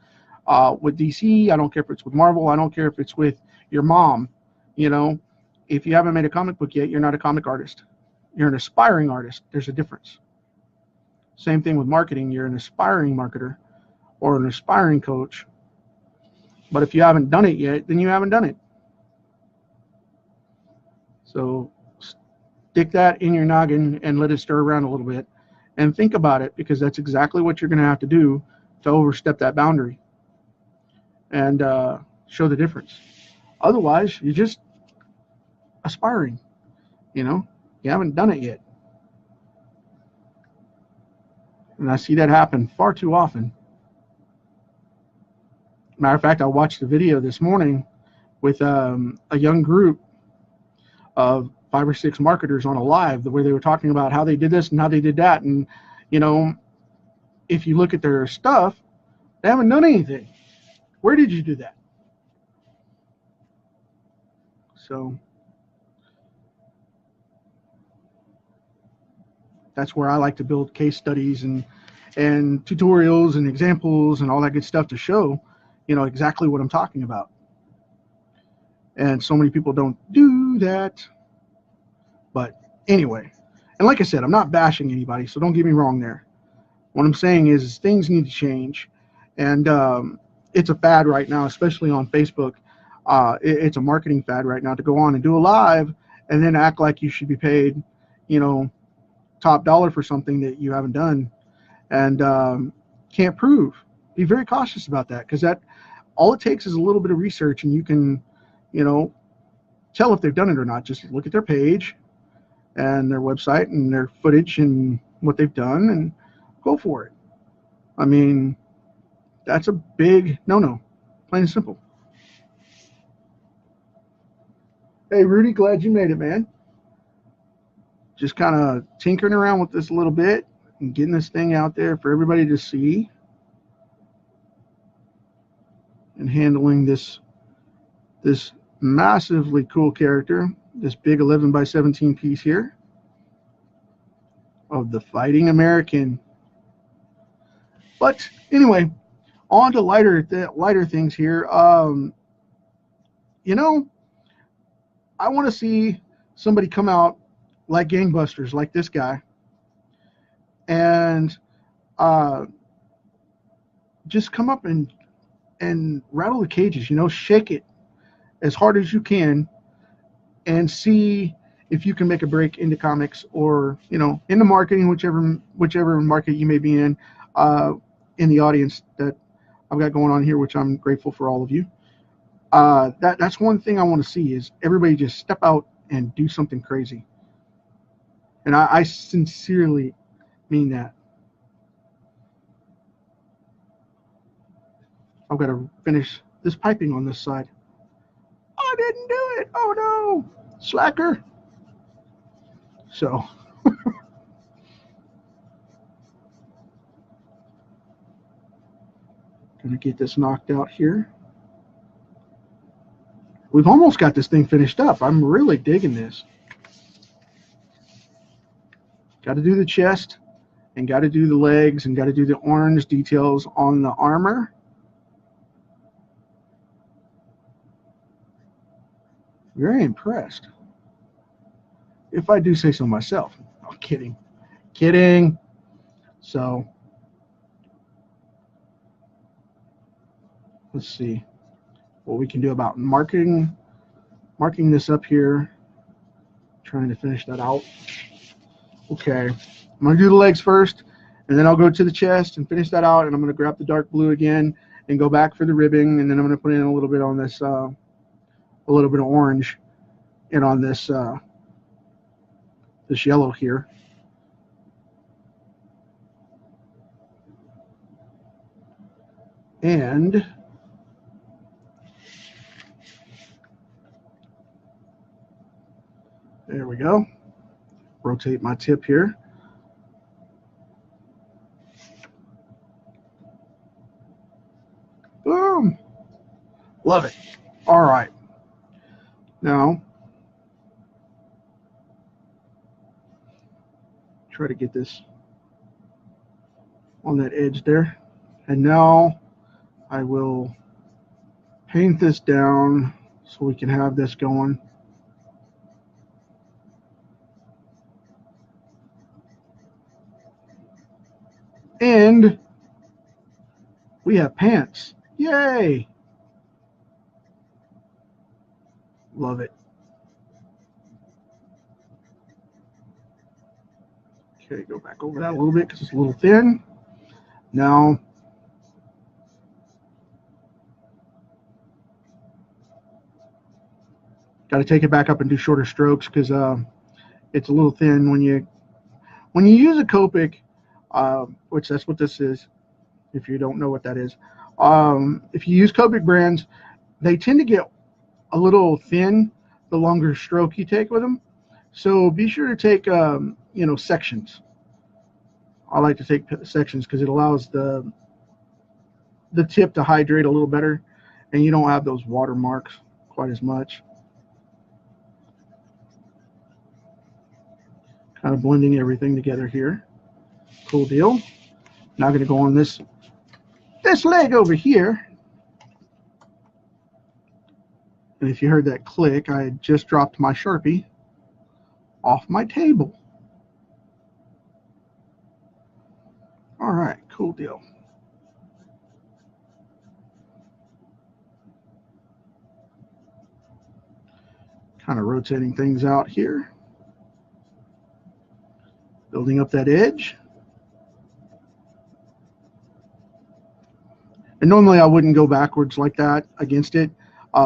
with DC. I don't care if it's with Marvel. I don't care if it's with your mom. If you haven't made a comic book yet, you're not a comic artist. You're an aspiring artist. There's a difference. Same thing with marketing. You're an aspiring marketer or an aspiring coach. But if you haven't done it yet, then you haven't done it. So stick that in your noggin and let it stir around a little bit. And think about it, because that's exactly what you're going to have to do to overstep that boundary and show the difference. Otherwise, you're just aspiring. You haven't done it yet. And I see that happen far too often. Matter of fact, I watched a video this morning with a young group of 5 or 6 marketers on a live where they were talking about how they did this and how they did that. And, you know, if you look at their stuff, they haven't done anything. Where did you do that? So that's where I like to build case studies and tutorials and examples and all that good stuff to show, you know, exactly what I'm talking about. And so many people don't do that. But anyway, and like I said, I'm not bashing anybody, so don't get me wrong there. What I'm saying is things need to change. And it's a fad right now, especially on Facebook. It's a marketing fad right now to go on and do a live and then act like you should be paid, you know, top dollar for something that you haven't done and can't prove. Be very cautious about that, because that all it takes is a little bit of research and you can, you know, tell if they've done it or not. Just look at their page and their website and their footage and what they've done and go for it. I mean, that's a big no-no, plain and simple. Hey, Rudy, glad you made it, man. Just kind of tinkering around with this a little bit and getting this thing out there for everybody to see and handling this massively cool character, this big 11 by 17 piece here of the Fighting American. But anyway, on to lighter things here. You know, I want to see somebody come out like gangbusters, like this guy, and just come up and rattle the cages, you know, shake it as hard as you can and see if you can make a break into comics or, you know, into marketing, whichever market you may be in the audience that I've got going on here, which I'm grateful for all of you. That's one thing I want to see, is everybody just step out and do something crazy. And I sincerely mean that. I've got to finish this piping on this side. I didn't do it. Oh no, slacker. So gonna get this knocked out here. We've almost got this thing finished up. I'm really digging this. Got to do the chest and got to do the legs and got to do the orange details on the armor. Very impressed, if I do say so myself. Oh, kidding. So let's see what we can do about marking this up here. Trying to finish that out. Okay, I'm going to do the legs first, and then I'll go to the chest and finish that out, and I'm going to grab the dark blue again and go back for the ribbing, and then I'm going to put in a little bit on this, a little bit of orange, and on this this yellow here. And there we go. Rotate my tip here. Boom. Love it. All right. Now, try to get this on that edge there. And now I will paint this down so we can have this going. And we have pants. Yay! Love it. Okay, go back over that a little bit because it's a little thin. Now, got to take it back up and do shorter strokes because it's a little thin when you use a Copic, which that's what this is. If you don't know what that is, if you use Copic brands, they tend to get a little thin the longer stroke you take with them. So be sure to take, sections. I like to take sections because it allows the tip to hydrate a little better, and you don't have those watermarks quite as much. Kind of blending everything together here. Cool deal. Now I'm going to go on this leg over here. And if you heard that click, I had just dropped my Sharpie off my table. All right, cool deal. Kind of rotating things out here. Building up that edge. And normally I wouldn't go backwards like that against it.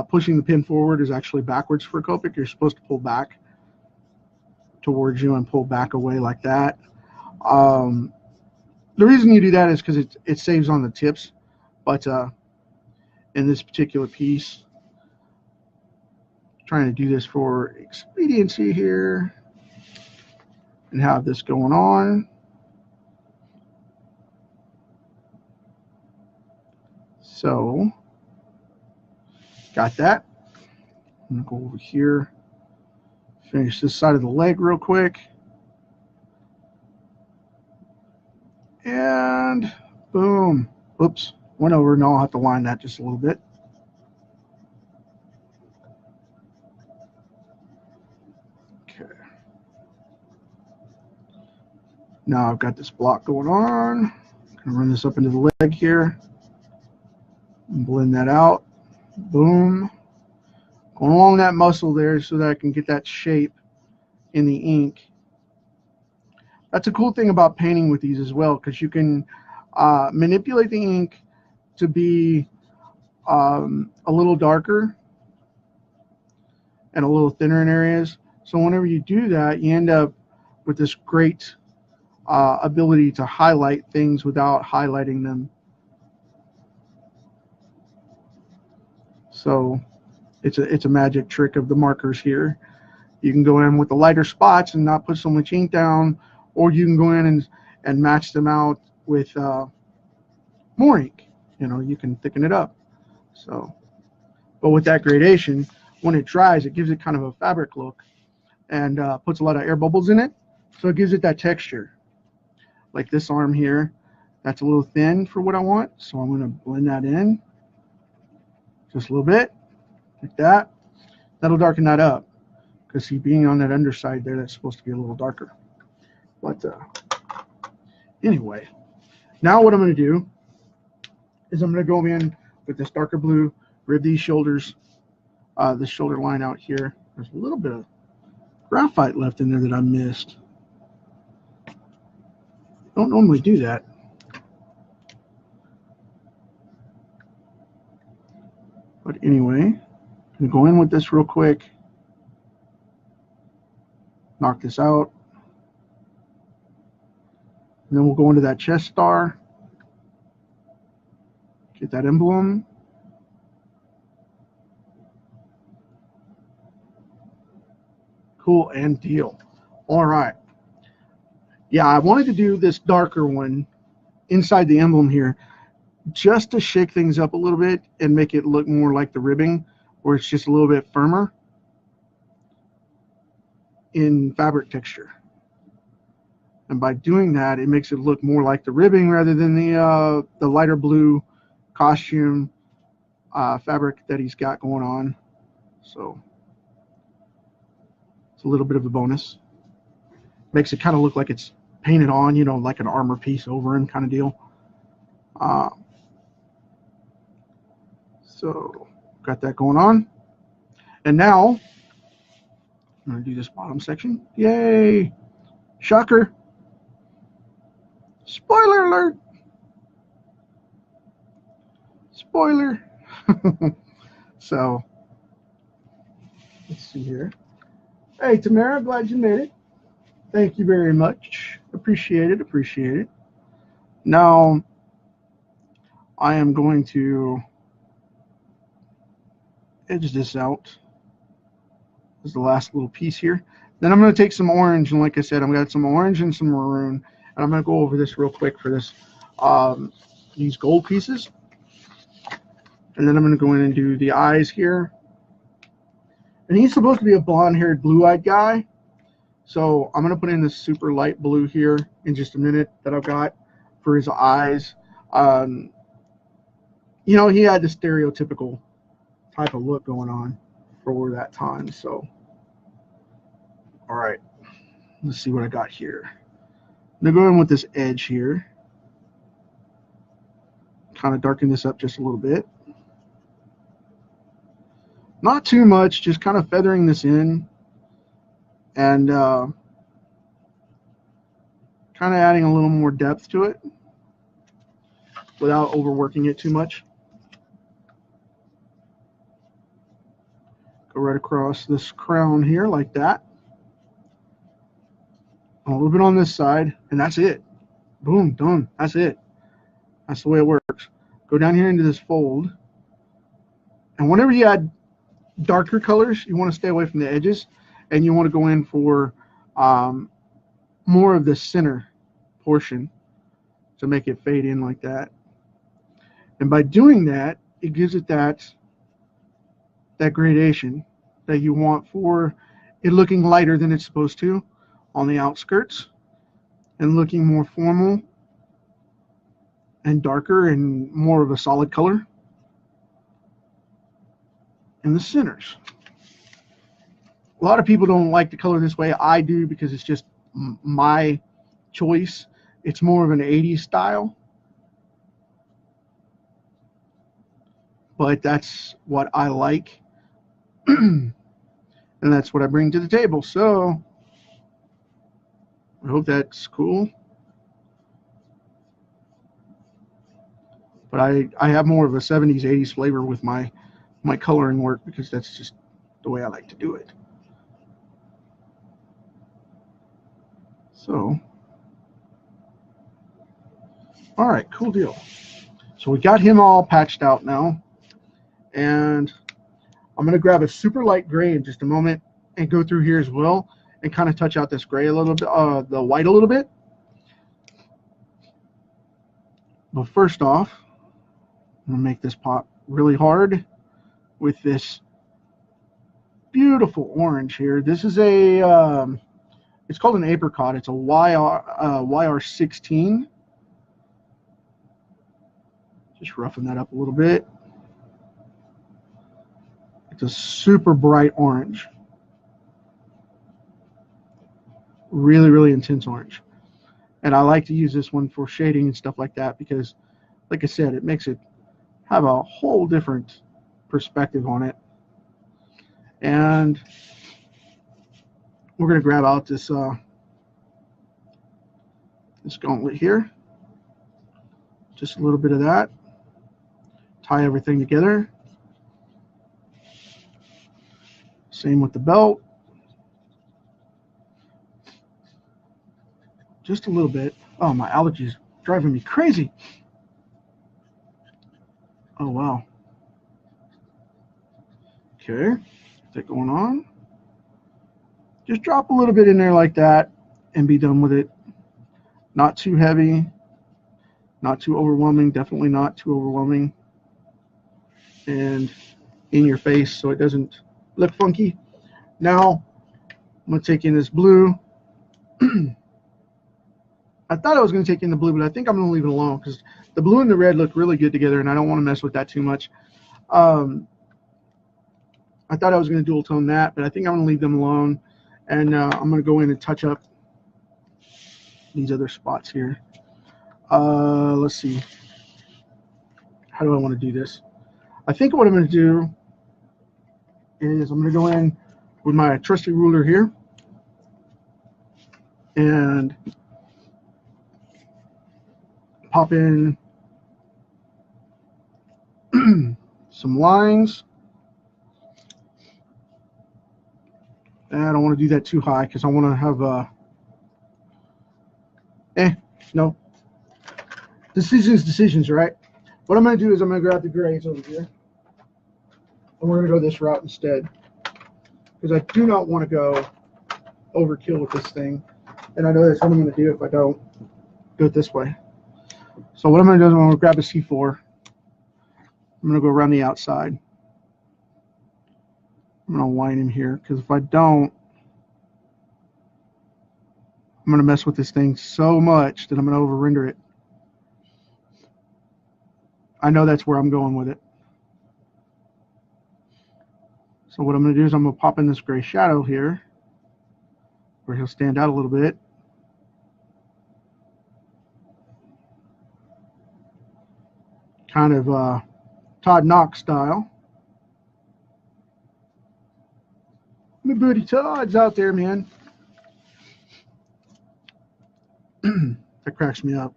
Pushing the pin forward is actually backwards for Copic. You're supposed to pull back towards you and pull back away like that. The reason you do that is because it saves on the tips. But in this particular piece, trying to do this for expediency here and have this going on. So, got that. I'm going to go over here, finish this side of the leg real quick. And boom. Oops, went over. Now I'll have to line that just a little bit. Okay. Now I've got this block going on. I'm going to run this up into the leg here. And blend that out. Boom. Going along that muscle there so that I can get that shape in the ink. That's a cool thing about painting with these as well, because you can manipulate the ink to be a little darker and a little thinner in areas. So whenever you do that, you end up with this great ability to highlight things without highlighting them. So it's a magic trick of the markers here. You can go in with the lighter spots and not put so much ink down, or you can go in and match them out with more ink. You can thicken it up. So, but with that gradation, when it dries, it gives it kind of a fabric look and puts a lot of air bubbles in it. So it gives it that texture. Like this arm here, that's a little thin for what I want. So I'm going to blend that in just a little bit, like that. That'll darken that up. Because see, being on that underside there, that's supposed to be a little darker. But anyway, now what I'm going to do is I'm going to go in with this darker blue, rib these shoulders, this shoulder line out here. There's a little bit of graphite left in there that I missed. Don't normally do that. But anyway, I'm going to go in with this real quick. Knock this out. And then we'll go into that chest star. Get that emblem. Cool and deal. All right. Yeah, I wanted to do this darker one inside the emblem here just to shake things up a little bit and make it look more like the ribbing, where it's just a little bit firmer in fabric texture. And by doing that, it makes it look more like the ribbing rather than the lighter blue costume fabric that he's got going on. So it's a little bit of a bonus. Makes it kind of look like it's painted on, like an armor piece over him kind of deal. So got that going on. And now I'm going to do this bottom section. Yay! Shocker! Spoiler alert! Spoiler! So, let's see here. Hey, Tamara, glad you made it. Thank you very much. Appreciate it, appreciate it. Now, I am going to edge this out. This is the last little piece here. Then I'm going to take some orange, and like I said, I've got some orange and some maroon, and I'm going to go over this real quick for this these gold pieces. And then I'm going to go in and do the eyes here. And he's supposed to be a blonde-haired, blue-eyed guy. So I'm going to put in this super light blue here in just a minute that I've got for his eyes. You know, he had the stereotypical type of look going on for that time. So, all right, let's see what I got here. I'm going to go in with this edge here. Kind of darken this up just a little bit. Not too much, just kind of feathering this in. And kind of adding a little more depth to it without overworking it too much. Go right across this crown here like that. A little bit on this side, and that's it. Boom, done. That's it. That's the way it works. Go down here into this fold. And whenever you add darker colors, you want to stay away from the edges, and you want to go in for more of the center portion to make it fade in like that. And by doing that, it gives it that gradation that you want for it looking lighter than it's supposed to on the outskirts and looking more formal and darker and more of a solid color in the centers. A lot of people don't like the color this way. I do, because it's just my choice. It's more of an 80s style. But that's what I like. And that's what I bring to the table. So I hope that's cool. But I have more of a 70s, 80s flavor with my coloring work, because that's just the way I like to do it. So, all right, cool deal. So we got him all patched out now. And I'm going to grab a super light gray in just a moment and go through here as well and kind of touch out this gray a little bit, the white a little bit. But first off, I'm going to make this pop really hard with this beautiful orange here. This is a, it's called an apricot. It's a YR16. Just roughing that up a little bit. It's a super bright orange. Really, really intense orange. And I like to use this one for shading and stuff like that because, like I said, it makes it have a whole different perspective on it. And we're going to grab out this this gauntlet here. Just a little bit of that. Tie everything together. Same with the belt. Just a little bit. Oh, my allergies driving me crazy. Oh, wow. Okay, that going on. Just drop a little bit in there like that and be done with it. Not too heavy, not too overwhelming, definitely not too overwhelming. And in your face so it doesn't look funky. Now, I'm going to take in this blue. I thought I was going to take in the blue, but I think I'm going to leave it alone because the blue and the red look really good together, and I don't want to mess with that too much. I thought I was going to dual tone that, but I think I'm going to leave them alone, and I'm going to go in and touch up these other spots here. Let's see. How do I want to do this? I think what I'm going to do is I'm going to go in with my trusty ruler here and pop in some lines. And I don't want to do that too high because I want to have no. Decisions, right? What I'm going to do is I'm going to grab the grays over here. And we're going to go this route instead. Because I do not want to go overkill with this thing. And I know that's what I'm going to do if I don't do it this way. So what I'm going to do is I'm going to grab a C4. I'm going to go around the outside. I'm going to line him here, because if I don't, I'm going to mess with this thing so much that I'm going to over render it. I know that's where I'm going with it. So what I'm going to do is I'm going to pop in this gray shadow here, where he'll stand out a little bit. Kind of Todd Knox style. My buddy Todd's out there, man. That cracks me up.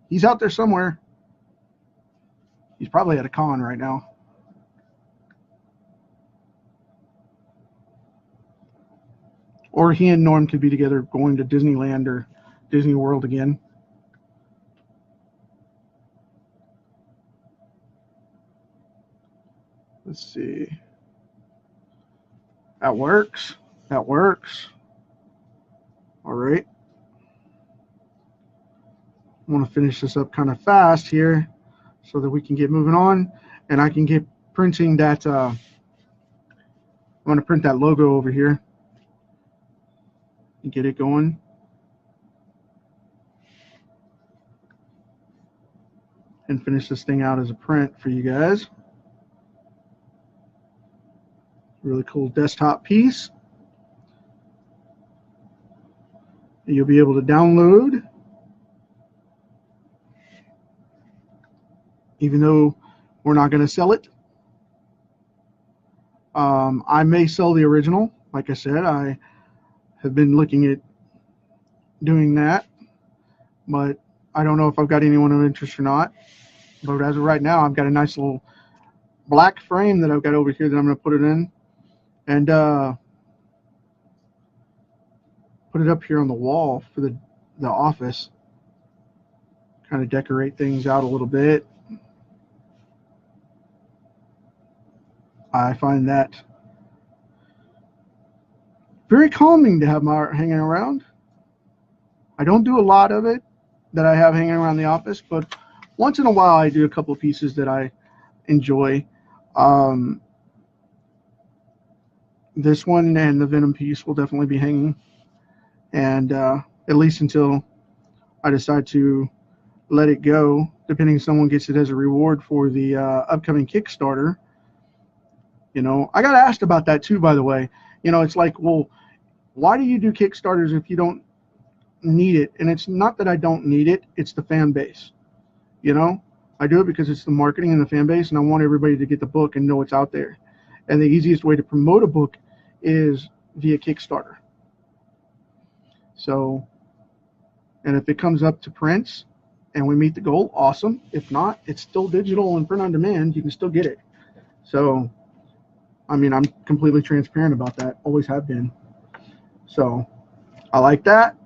He's out there somewhere. He's probably at a con right now. Or he and Norm could be together going to Disneyland or Disney World again. Let's see. That works. That works. All right. I want to finish this up kind of fast here so that we can get moving on, and I can get printing that. I'm going to print that logo over here and get it going. And finish this thing out as a print for you guys. Really cool desktop piece. You'll be able to download, even though we're not going to sell it. I may sell the original. Like I said, I have been looking at doing that, but I don't know if I've got anyone of interest or not. But as of right now, I've got a nice little black frame that I've got over here that I'm going to put it in, and put it up here on the wall for the office. Kind of decorate things out a little bit. I find that very calming to have my art hanging around. I don't do a lot of it that I have hanging around the office, but once in a while I do a couple of pieces that I enjoy. This one and the Venom piece will definitely be hanging, and at least until I decide to let it go, depending if someone gets it as a reward for the upcoming Kickstarter. You know, I got asked about that too, by the way. You know, it's like, well, why do you do Kickstarters if you don't need it? And it's not that I don't need it, it's the fan base. You know, I do it because it's the marketing and the fan base, and I want everybody to get the book and know it's out there. And the easiest way to promote a book is via Kickstarter. So, and if it comes up to prints and we meet the goal, awesome. If not, it's still digital and print on demand. You can still get it. So, I mean, I'm completely transparent about that. Always have been. So, I like that.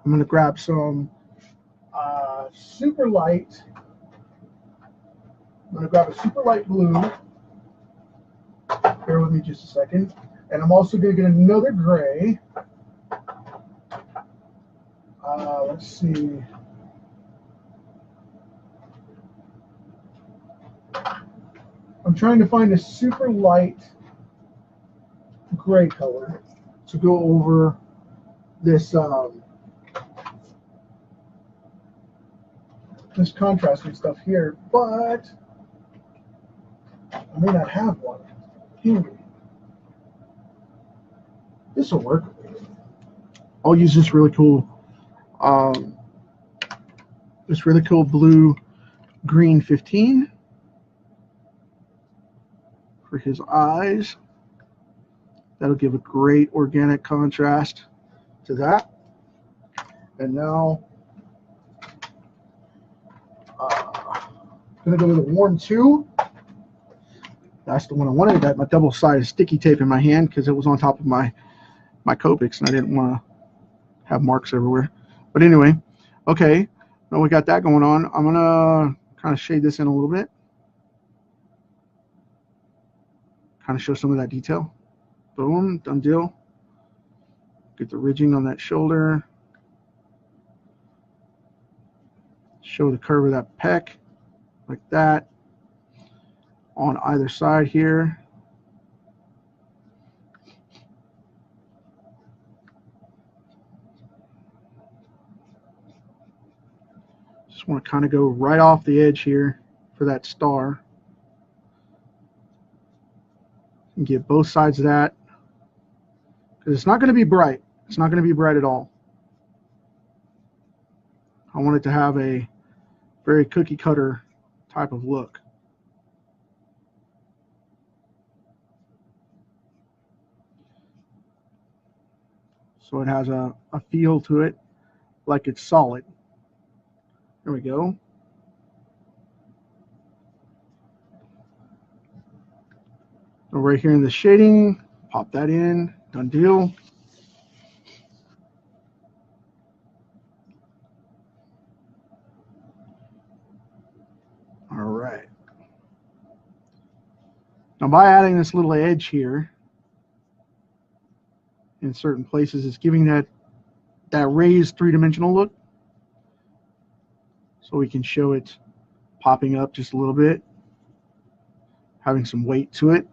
I'm going to grab some super light. I'm going to grab a super light blue. Bear with me just a second. And I'm also going to get another gray. Let's see. I'm trying to find a super light gray color to go over this this contrasting stuff here, but I may not have one. This will work. I'll use this really cool blue green 15 for his eyes. That'll give a great organic contrast to that. And now I'm gonna go with a warm 2. That's the one I wanted. I got my double-sided sticky tape in my hand because it was on top of my Copics and I didn't want to have marks everywhere. But anyway, okay, now we got that going on. I'm gonna kind of shade this in a little bit, kind of show some of that detail. Boom, done deal. Get the ridging on that shoulder. Show the curve of that pec like that on either side here. Just want to kind of go right off the edge here for that star. And get both sides of that. Because it's not going to be bright. It's not going to be bright at all. I want it to have a very cookie cutter type of look. So it has a feel to it, like it's solid. There we go. So right here in the shading, pop that in, done deal. All right. Now by adding this little edge here in certain places, it's giving that raised three-dimensional look. So we can show it popping up just a little bit, having some weight to it,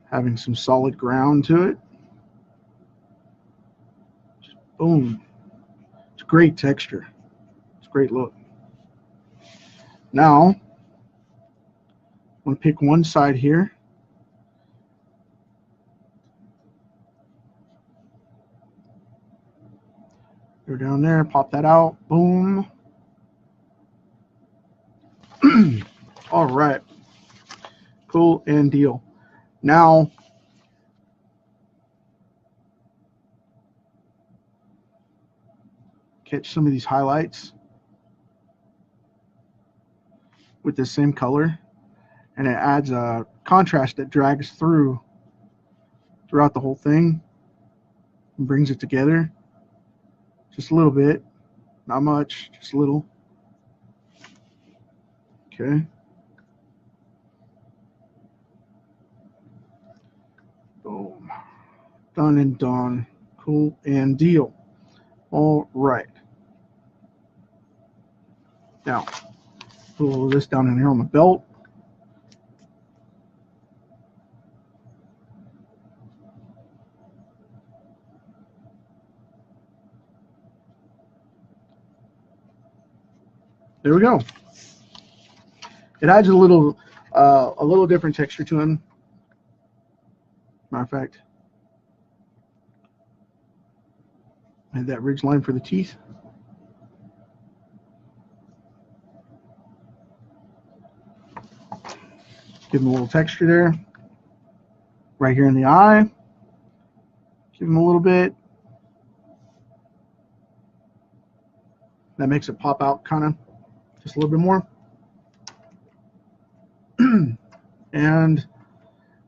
having some solid ground to it. Just boom. It's a great texture. It's a great look. Now, I'm going to pick one side here. Go down there, pop that out, boom. All right, cool and deal. Now, catch some of these highlights with the same color, and it adds a contrast that drags throughout the whole thing and brings it together. Just a little bit, not much, just a little. Okay. Boom. Done and done. Cool and deal. All right. Now, put a little of this down in here on the belt. There we go. It adds a little different texture to him. Matter of fact, I had that ridge line for the teeth. Give him a little texture there. Right here in the eye. Give him a little bit. That makes it pop out kind of just a little bit more. And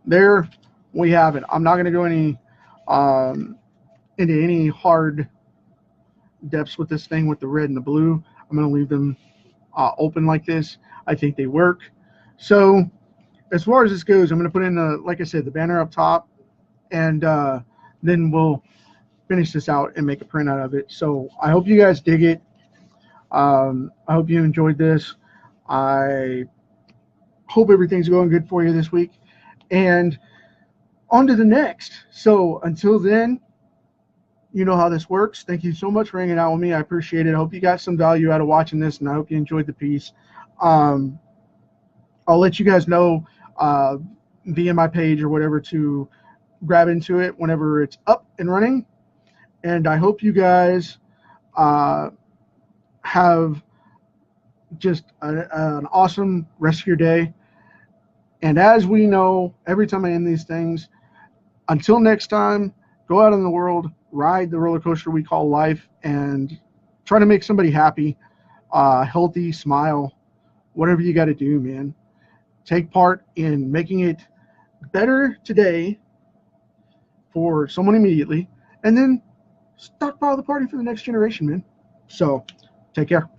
there we have it. I'm not going to go into any hard depths with this thing with the red and the blue. I'm going to leave them open like this. I think they work. So as far as this goes, I'm going to put in the, like I said, the banner up top, and then we'll finish this out and make a print out of it. So I hope you guys dig it. I hope you enjoyed this. I hope everything's going good for you this week, and on to the next. So until then, you know how this works. Thank you so much for hanging out with me. I appreciate it. I hope you got some value out of watching this, and I hope you enjoyed the piece. I'll let you guys know via my page or whatever to grab into it whenever it's up and running. And I hope you guys have just an awesome rest of your day. And as we know, every time I end these things, until next time, go out in the world, ride the roller coaster we call life, and try to make somebody happy, healthy, smile, whatever you got to do, man. Take part in making it better today for someone immediately, and then stockpile the party for the next generation, man. So take care.